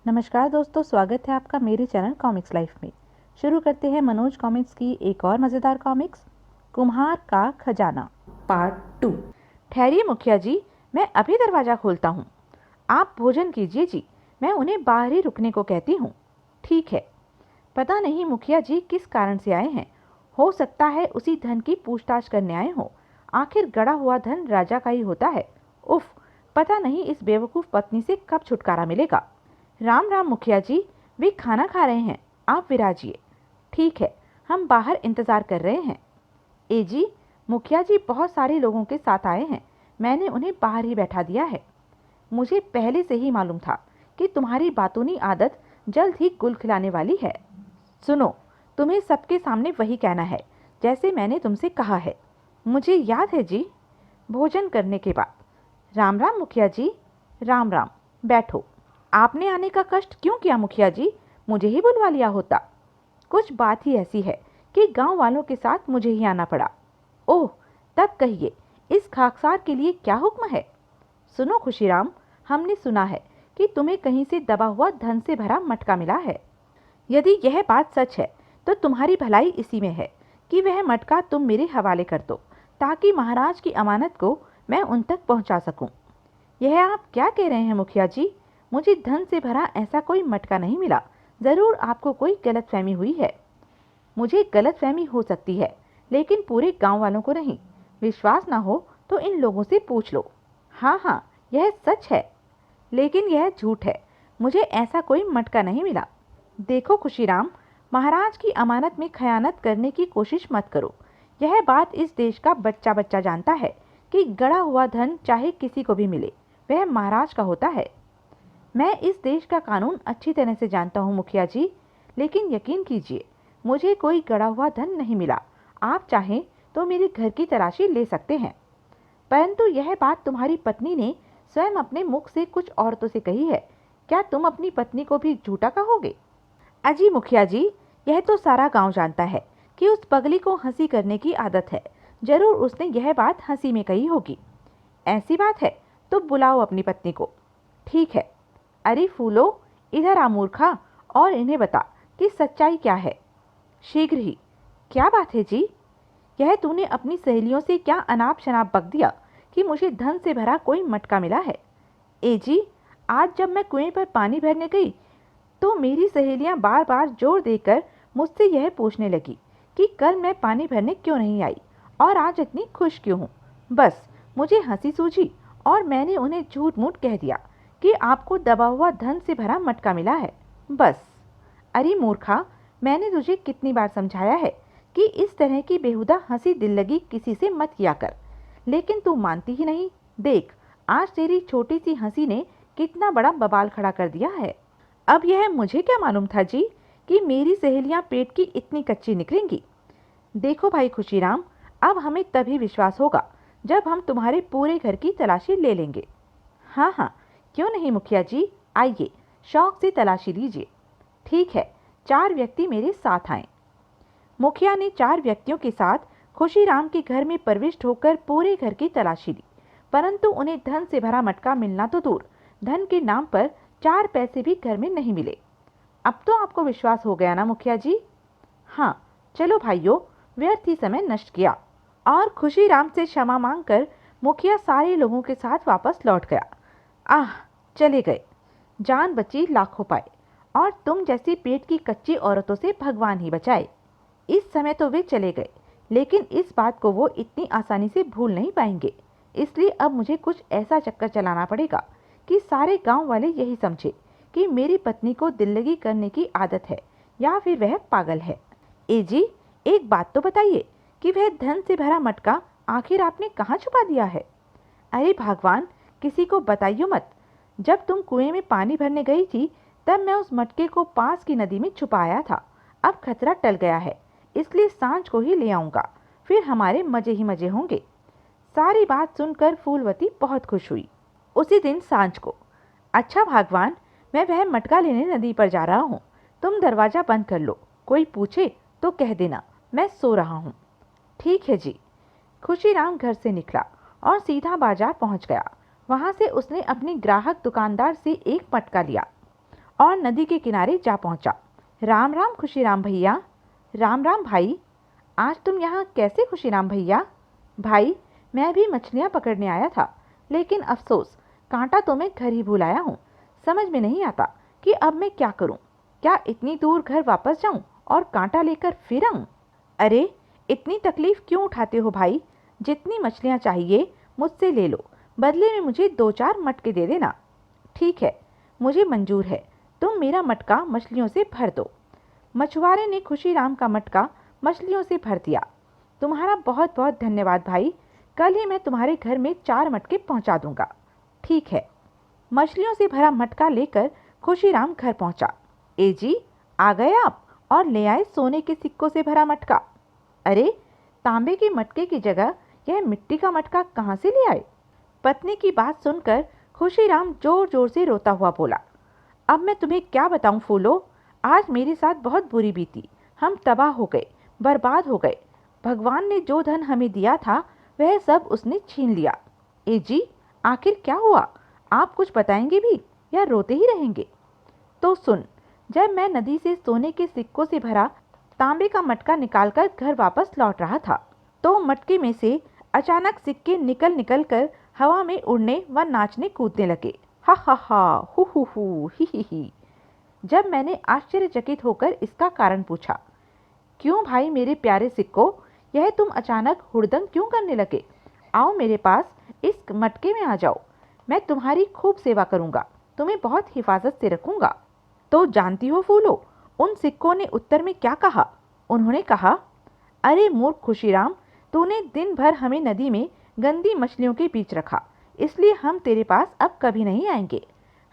नमस्कार दोस्तों, स्वागत है आपका मेरे चैनल कॉमिक्स लाइफ में। शुरू करते हैं मनोज कॉमिक्स की एक और मज़ेदार कॉमिक्स, कुम्हार का खजाना पार्ट 2। ठहरिए मुखिया जी, मैं अभी दरवाज़ा खोलता हूँ। आप भोजन कीजिए जी, मैं उन्हें बाहर ही रुकने को कहती हूँ। ठीक है। पता नहीं मुखिया जी किस कारण से आए हैं। हो सकता है उसी धन की पूछताछ करने आए हों। आखिर गड़ा हुआ धन राजा का ही होता है। उफ, पता नहीं इस बेवकूफ़ पत्नी से कब छुटकारा मिलेगा। राम राम मुखिया जी, वे खाना खा रहे हैं, आप विराजिए। ठीक है, हम बाहर इंतज़ार कर रहे हैं। ए जी, मुखिया जी बहुत सारे लोगों के साथ आए हैं, मैंने उन्हें बाहर ही बैठा दिया है। मुझे पहले से ही मालूम था कि तुम्हारी बातूनी आदत जल्द ही गुल खिलाने वाली है। सुनो, तुम्हें सबके सामने वही कहना है जैसे मैंने तुमसे कहा है। मुझे याद है जी। भोजन करने के बाद। राम राम मुखिया जी। राम राम। बैठो। आपने आने का कष्ट क्यों किया मुखिया जी, मुझे ही बुलवा लिया होता। कुछ बात ही ऐसी है कि गांव वालों के साथ मुझे ही आना पड़ा। ओह, तब कहिए, इस खाकसार के लिए क्या हुक्म है। सुनो खुशीराम, हमने सुना है कि तुम्हें कहीं से दबा हुआ धन से भरा मटका मिला है। यदि यह बात सच है तो तुम्हारी भलाई इसी में है कि वह मटका तुम मेरे हवाले कर दो, ताकि महाराज की अमानत को मैं उन तक पहुंचा सकूं। यह आप क्या कह रहे हैं मुखिया जी? मुझे धन से भरा ऐसा कोई मटका नहीं मिला। ज़रूर आपको कोई गलतफहमी हुई है। मुझे गलतफहमी हो सकती है, लेकिन पूरे गांव वालों को नहीं। विश्वास ना हो तो इन लोगों से पूछ लो। हाँ हाँ, यह सच है, लेकिन यह झूठ है। मुझे ऐसा कोई मटका नहीं मिला। देखो खुशीराम, महाराज की अमानत में खयानत करने की कोशिश मत करो। यह बात इस देश का बच्चा बच्चा जानता है कि गड़ा हुआ धन चाहे किसी को भी मिले, वह महाराज का होता है। मैं इस देश का कानून अच्छी तरह से जानता हूँ मुखिया जी, लेकिन यकीन कीजिए, मुझे कोई गड़ा हुआ धन नहीं मिला। आप चाहें तो मेरे घर की तलाशी ले सकते हैं। परंतु यह बात तुम्हारी पत्नी ने स्वयं अपने मुख से कुछ औरतों से कही है। क्या तुम अपनी पत्नी को भी झूठा कहोगे? अजी मुखिया जी, यह तो सारा गांव जानता है कि उस पगली को हंसी करने की आदत है। जरूर उसने यह बात हंसी में कही होगी। ऐसी बात है तो बुलाओ अपनी पत्नी को। ठीक है। अरे फूलो, इधर आ मूर्खा, और इन्हें बता कि सच्चाई क्या है। शीघ्र ही। क्या बात है जी? यह तूने अपनी सहेलियों से क्या अनाप शनाप बक दिया कि मुझे धन से भरा कोई मटका मिला है? ए जी, आज जब मैं कुएं पर पानी भरने गई तो मेरी सहेलियां बार बार जोर देकर मुझसे यह पूछने लगी कि कल मैं पानी भरने क्यों नहीं आई और आज इतनी खुश क्यों हूँ। बस मुझे हंसी सूझी और मैंने उन्हें झूठ मूठ कह दिया कि आपको दबा हुआ धन से भरा मटका मिला है। बस। अरे मूर्खा, मैंने तुझे कितनी बार समझाया है कि इस तरह की बेहुदा हंसी दिल लगी किसी से मत किया कर, लेकिन तू मानती ही नहीं। देख, आज तेरी छोटी सी हंसी ने कितना बड़ा बवाल खड़ा कर दिया है। अब यह मुझे क्या मालूम था जी कि मेरी सहेलियां पेट की इतनी कच्ची निकलेंगी। देखो भाई खुशीराम, अब हमें तभी विश्वास होगा जब हम तुम्हारे पूरे घर की तलाशी ले लेंगे। हाँ हाँ, क्यों नहीं मुखिया जी, आइए, शौक से तलाशी लीजिए। ठीक है, 4 व्यक्ति मेरे साथ आए। मुखिया ने 4 व्यक्तियों के साथ खुशीराम के घर में प्रविष्ट होकर पूरे घर की तलाशी ली, परंतु उन्हें धन से भरा मटका मिलना तो दूर, धन के नाम पर 4 पैसे भी घर में नहीं मिले। अब तो आपको विश्वास हो गया ना मुखिया जी? हाँ, चलो भाइयों, व्यर्थ ही समय नष्ट किया। और खुशीराम से क्षमा मांगकर मुखिया सारे लोगों के साथ वापस लौट गया। आह, चले गए। जान बची लाखों पाए, और तुम जैसी पेट की कच्ची औरतों से भगवान ही बचाए। इस समय तो वे चले गए, लेकिन इस बात को वो इतनी आसानी से भूल नहीं पाएंगे। इसलिए अब मुझे कुछ ऐसा चक्कर चलाना पड़ेगा कि सारे गांव वाले यही समझे कि मेरी पत्नी को दिल्लगी करने की आदत है, या फिर वह पागल है। ए जी, एक बात तो बताइए कि वह धन से भरा मटका आखिर आपने कहाँ छुपा दिया है? अरे भगवान, किसी को बताइयो मत। जब तुम कुएं में पानी भरने गई थी तब मैं उस मटके को पास की नदी में छुपाया था। अब खतरा टल गया है, इसलिए सांझ को ही ले आऊंगा, फिर हमारे मजे ही मजे होंगे। सारी बात सुनकर फूलवती बहुत खुश हुई। उसी दिन सांझ को। अच्छा भगवान, मैं वह मटका लेने नदी पर जा रहा हूँ, तुम दरवाजा बंद कर लो। कोई पूछे तो कह देना मैं सो रहा हूँ। ठीक है जी। खुशीराम घर से निकला और सीधा बाजार पहुँच गया। वहाँ से उसने अपनी ग्राहक दुकानदार से एक मटका लिया और नदी के किनारे जा पहुंचा। राम राम खुशीराम भैया। राम राम भाई। आज तुम यहाँ कैसे खुशीराम भैया? भाई, मैं भी मछलियाँ पकड़ने आया था, लेकिन अफसोस कांटा तो मैं घर ही भूल आया हूँ। समझ में नहीं आता कि अब मैं क्या करूँ। क्या इतनी दूर घर वापस जाऊँ और कांटा लेकर फिर आऊँ? अरे, इतनी तकलीफ क्यों उठाते हो भाई? जितनी मछलियाँ चाहिए मुझसे ले लो, बदले में मुझे 2-4 मटके दे देना। ठीक है, मुझे मंजूर है, तुम मेरा मटका मछलियों से भर दो। मछुआरे ने खुशीराम का मटका मछलियों से भर दिया। तुम्हारा बहुत बहुत धन्यवाद भाई, कल ही मैं तुम्हारे घर में 4 मटके पहुंचा दूंगा। ठीक है। मछलियों से भरा मटका लेकर खुशीराम घर पहुंचा। ए जी, आ गए आप और ले आए सोने के सिक्कों से भरा मटका। अरे, तांबे के मटके की जगह यह मिट्टी का मटका कहाँ से ले आए? पत्नी की बात सुनकर खुशीराम जोर जोर से रोता हुआ बोला, अब मैं तुम्हें क्या बताऊं फूलो, आज मेरे साथ बहुत बुरी बीती। हम तबाह हो गए, बर्बाद हो गए। भगवान ने जो धन हमें दिया था वह सब उसने छीन लिया। ए जी, आखिर क्या हुआ? आप कुछ बताएंगे भी या रोते ही रहेंगे? तो सुन, जब मैं नदी से सोने के सिक्कों से भरा तांबे का मटका निकालकर घर वापस लौट रहा था, तो मटके में से अचानक सिक्के निकल निकल कर हवा में उड़ने व नाचने कूदने लगे। हा हा हा, हु ही। जब मैंने आश्चर्यचकित होकर इसका कारण पूछा, क्यों भाई मेरे प्यारे सिक्को, यह तुम अचानक हुड़दंग क्यों करने लगे? आओ मेरे पास, इस मटके में आ जाओ। मैं तुम्हारी खूब सेवा करूंगा, तुम्हें बहुत हिफाजत से रखूंगा। तो जानती हो फूलो, उन सिक्कों ने उत्तर में क्या कहा? उन्होंने कहा, अरे मूर्ख खुशीराम, तूने दिन भर हमें नदी में गंदी मछलियों के बीच रखा, इसलिए हम तेरे पास अब कभी नहीं आएंगे।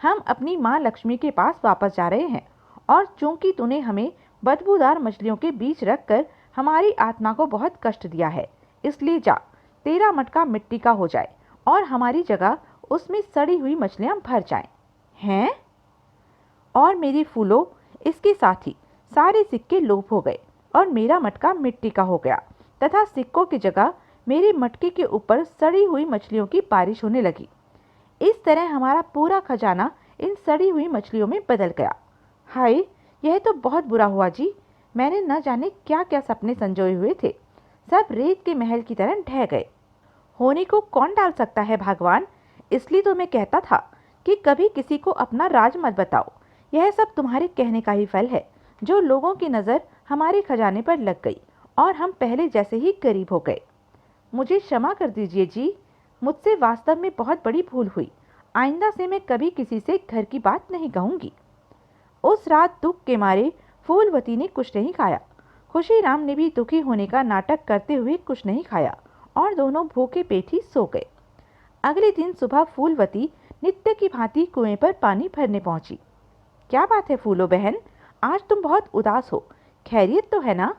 हम अपनी माँ लक्ष्मी के पास वापस जा रहे हैं, और चूंकि तूने हमें बदबूदार मछलियों के बीच रखकर हमारी आत्मा को बहुत कष्ट दिया है, इसलिए जा, तेरा मटका मिट्टी का हो जाए और हमारी जगह उसमें सड़ी हुई मछलियां भर जाएं। हैं? और मेरी फूलो, इसके साथ ही सारे सिक्के लोप हो गए और मेरा मटका मिट्टी का हो गया तथा सिक्कों की जगह मेरे मटके के ऊपर सड़ी हुई मछलियों की बारिश होने लगी। इस तरह हमारा पूरा खजाना इन सड़ी हुई मछलियों में बदल गया। हाय, यह तो बहुत बुरा हुआ जी। मैंने न जाने क्या क्या सपने संजोए हुए थे, सब रेत के महल की तरह ढह गए। होने को कौन डाल सकता है भगवान, इसलिए तो मैं कहता था कि कभी किसी को अपना राज मत बताओ। यह सब तुम्हारे कहने का ही फल है। जो लोगों की नज़र हमारे खजाने पर लग गई और हम पहले जैसे ही गरीब हो गए। मुझे क्षमा कर दीजिए जी, मुझसे वास्तव में बहुत बड़ी भूल हुई। आइंदा से मैं कभी किसी से घर की बात नहीं कहूँगी। उस रात दुख के मारे फूलवती ने कुछ नहीं खाया। खुशीराम ने भी दुखी होने का नाटक करते हुए कुछ नहीं खाया और दोनों भूखे पेट ही सो गए। अगले दिन सुबह फूलवती नित्य की भांति कुएं पर पानी भरने पहुंची। क्या बात है फूलो बहन, आज तुम बहुत उदास हो, खैरियत तो है ना?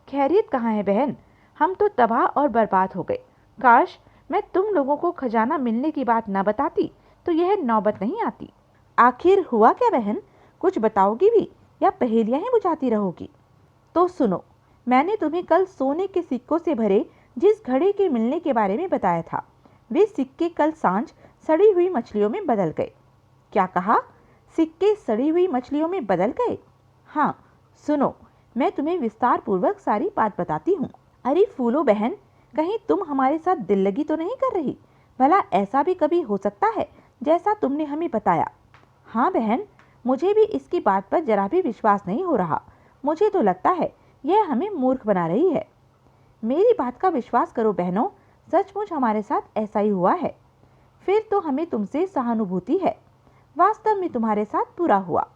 खैरियत कहाँ है बहन, हम तो तबाह और बर्बाद हो गए। काश मैं तुम लोगों को खजाना मिलने की बात न बताती तो यह नौबत नहीं आती। आखिर हुआ क्या बहन, कुछ बताओगी भी या पहेलियां ही बुझाती रहोगी? तो सुनो, मैंने तुम्हें कल सोने के सिक्कों से भरे जिस घड़े के मिलने के बारे में बताया था, वे सिक्के कल सांझ सड़ी हुई मछलियों में बदल गए। क्या कहा? सिक्के सड़ी हुई मछलियों में बदल गए? हाँ, सुनो, मैं तुम्हें विस्तार पूर्वक सारी बात बताती हूँ। अरे फूलो बहन, कहीं तुम हमारे साथ दिल लगी तो नहीं कर रही? भला ऐसा भी कभी हो सकता है जैसा तुमने हमें बताया? हाँ बहन, मुझे भी इसकी बात पर जरा भी विश्वास नहीं हो रहा। मुझे तो लगता है यह हमें मूर्ख बना रही है। मेरी बात का विश्वास करो बहनों, सचमुच हमारे साथ ऐसा ही हुआ है। फिर तो हमें तुमसे सहानुभूति है। वास्तव में तुम्हारे साथ बुरा हुआ।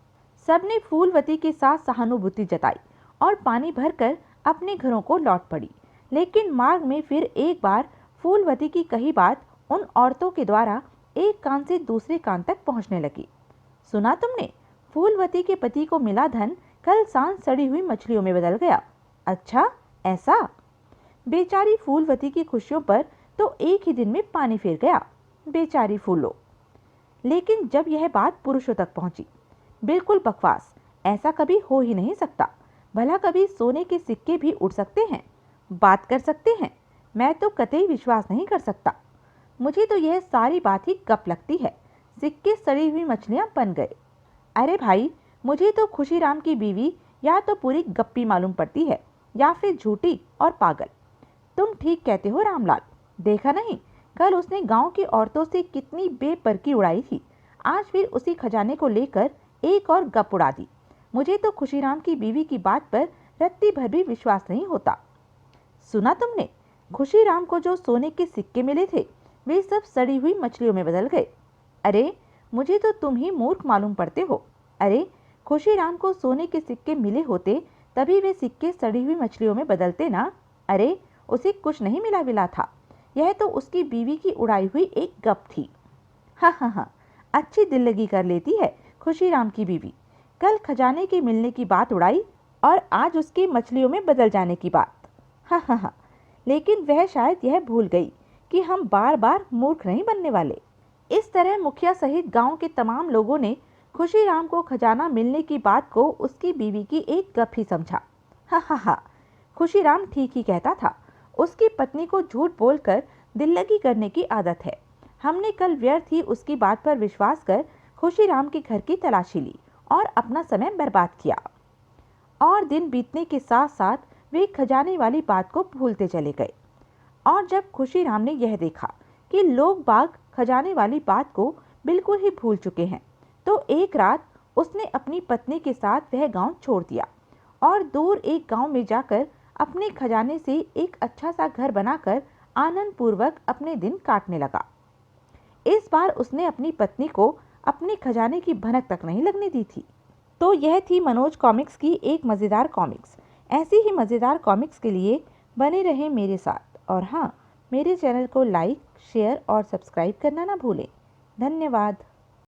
सबने फूलवती के साथ सहानुभूति जताई और पानी भरकर अपने घरों को लौट पड़ी। लेकिन मार्ग में फिर एक बार फूलवती की कही बात उन औरतों के द्वारा एक कान से दूसरे कान तक पहुंचने लगी। सुना तुमने, फूलवती के पति को मिला धन कल सांझ सड़ी हुई मछलियों में बदल गया। अच्छा, ऐसा? बेचारी फूलवती की खुशियों पर तो एक ही दिन में पानी फिर गया। बेचारी फूलो। लेकिन जब यह बात पुरुषों तक पहुंची, बिल्कुल बकवास, ऐसा कभी हो ही नहीं सकता। भला कभी सोने के सिक्के भी उड़ सकते हैं, बात कर सकते हैं? मैं तो कतई विश्वास नहीं कर सकता। मुझे तो यह सारी बात ही गप लगती है। सिक्के सड़ी हुई मछलियां बन गए। अरे भाई, मुझे तो खुशीराम की बीवी या तो पूरी गप्पी मालूम पड़ती है या फिर झूठी और पागल। तुम ठीक कहते हो रामलाल। देखा नहीं, कल उसने गांव की औरतों से कितनी बेपर्की उड़ाई थी। आज फिर उसी खजाने को लेकर एक और गप उड़ा दी। मुझे तो खुशीराम की बीवी की बात पर रत्ती भर भी विश्वास नहीं होता। सुना तुमने, खुशीराम को जो सोने के सिक्के मिले थे वे सब सड़ी हुई मछलियों में बदल गए। अरे, मुझे तो तुम ही मूर्ख मालूम पड़ते हो। अरे, खुशीराम को सोने के सिक्के मिले होते तभी वे सिक्के सड़ी हुई मछलियों में बदलते ना। अरे, उसे कुछ नहीं मिला मिला था। यह तो उसकी बीवी की उड़ाई हुई एक गप थी। हाँ हाँ हाँ, अच्छी दिल लगी कर लेती है खुशीराम की बीवी। कल खजाने के मिलने की बात उड़ाई और आज उसकी मछलियों में बदल जाने की बात। हाँ हाँ हाँ, लेकिन वह शायद यह भूल गई कि हम बार बार मूर्ख नहीं बनने वाले। इस तरह मुखिया सहित गांव के तमाम लोगों ने खुशीराम को खजाना मिलने की बात को उसकी बीवी की एक गप ही समझा। हा हा हा, खुशीराम ठीक ही कहता था। उसकी पत्नी को झूठ बोलकर दिल्लगी करने की आदत है। हमने कल व्यर्थ ही उसकी बात पर विश्वास कर खुशीराम के घर की तलाशी ली और अपना समय बर्बाद किया। और दिन बीतने के साथ साथ वे खजाने वाली बात को भूलते चले गए। और जब खुशीराम ने यह देखा कि लोग बाग खजाने वाली बात को बिल्कुल ही भूल चुके हैं, तो एक रात उसने अपनी पत्नी के साथ वह गांव छोड़ दिया और दूर एक गांव में जाकर अपने खजाने से एक अच्छा सा घर बनाकर आनंद पूर्वक अपने दिन काटने लगा। इस बार उसने अपनी पत्नी को अपने खजाने की भनक तक नहीं लगने दी थी। तो यह थी मनोज कॉमिक्स की एक मज़ेदार कॉमिक्स। ऐसी ही मज़ेदार कॉमिक्स के लिए बने रहें मेरे साथ, और हाँ, मेरे चैनल को लाइक, शेयर और सब्सक्राइब करना ना भूलें। धन्यवाद।